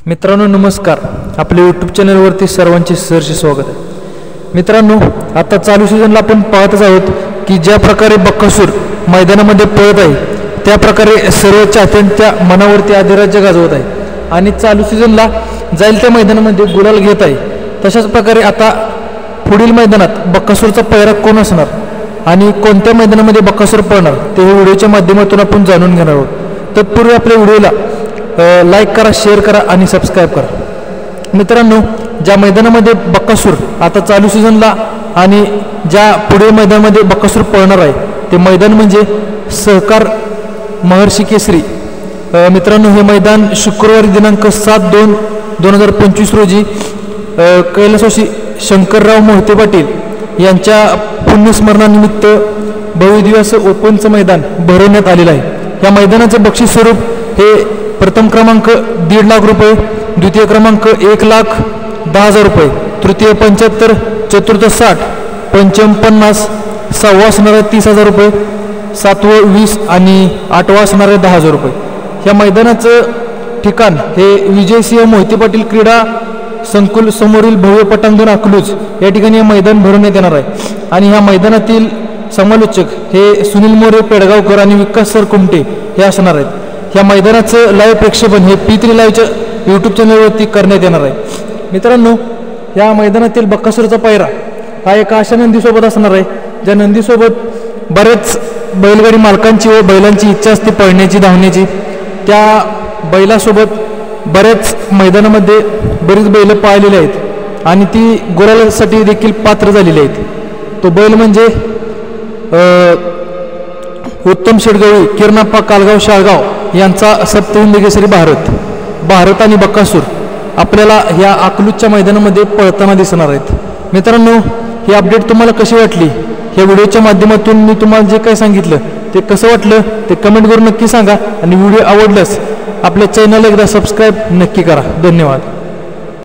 मित्रांनो नमस्कार. आपल्या यूट्यूब चॅनलवरती सर्वांचे सहर्ष स्वागत आहे. मित्रांनो आता चालू सीझनला आपण पाहतच आहोत की ज्या प्रकारे बक्कासूर मैदानामध्ये पळत आहे त्या प्रकारे सर्व चाहत्यांच्या मनावरती अधिराज्य गाजवत आहे आणि चालू सीझनला जाईल त्या मैदानामध्ये गुलाल घेत आहे. तशाच प्रकारे आता पुढील मैदानात बक्कासूरचा पैरा कोण असणार आणि कोणत्या मैदानामध्ये बक्कासूर पळणार ते हे व्हिडिओच्या माध्यमातून आपण जाणून घेणार आहोत. तत्पूर्वी आपल्या व्हिडिओला लाईक करा, शेअर करा आणि सबस्क्राईब करा. मित्रांनो ज्या मैदानामध्ये बक्कासूर आता चालू सीझनला आणि ज्या पुढील मैदानामध्ये बक्कासूर पळणार आहे ते मैदान म्हणजे सहकार महर्षी केसरी. मित्रांनो हे मैदान शुक्रवारी दिनांक 7/2/2025 रोजी कैलासवासी शंकरराव मोहिते पाटील यांच्या पुण्यस्मरणानिमित्त भव्यदिव्य असं ओपनचं मैदान भरवण्यात आलेलं आहे. या मैदानाचं बक्षीस स्वरूप हे प्रथम क्रमांक 1.5 लाख रुपये, द्वितीय क्रमांक 1,10,000 रुपये, तृतीय 75, चतुर्थ 60, पंचम 50, सहावा असणारे 30,000 रुपये, सातवं 20 आणि आठवा असणारे 10,000 रुपये. ह्या मैदानाचं ठिकाण हे विजयसिंह मोहिते पाटील क्रीडा संकुल समोरील भव्य पटांगण अकलूज या ठिकाणी हे मैदान भरवण्यात येणार आहे. आणि ह्या मैदानातील समालोचक हे सुनील मोरे पेडगावकर आणि विकास सर कुमटे हे असणार आहेत. ह्या मैदानाचं लाईव्ह प्रक्षेपण हे P3 लाईव्हच्या यूट्यूब चॅनलवरती करण्यात येणार आहे. मित्रांनो या मैदानातील बक्कासूरचा पायरा हा एका अशा नंदीसोबत असणार आहे ज्या नंदीसोबत बरेच बैलगाडी मालकांची व बैलांची इच्छा असते पळण्याची, धावण्याची. त्या बैलासोबत बऱ्याच मैदानामध्ये बरीच बैलं पाळलेली आहेत आणि ती गुलालासाठी देखील पात्र झालेली आहेत. तो बैल म्हणजे उत्तम शेडगवळी, किरणाप्पा कालगाव शाळगाव यांचा सप्तहिंद केसरी भारत आणि बक्कासूर आपल्याला ह्या अकलूजच्या मैदानामध्ये पळताना दिसणार आहेत. मित्रांनो ही अपडेट तुम्हाला कशी वाटली, ह्या व्हिडिओच्या माध्यमातून मी तुम्हाला जे काही सांगितलं ते कसं वाटलं ते कमेंट करून नक्की सांगा आणि व्हिडिओ आवडल्यास आपल्या चॅनलला एकदा सबस्क्राईब नक्की करा. धन्यवाद.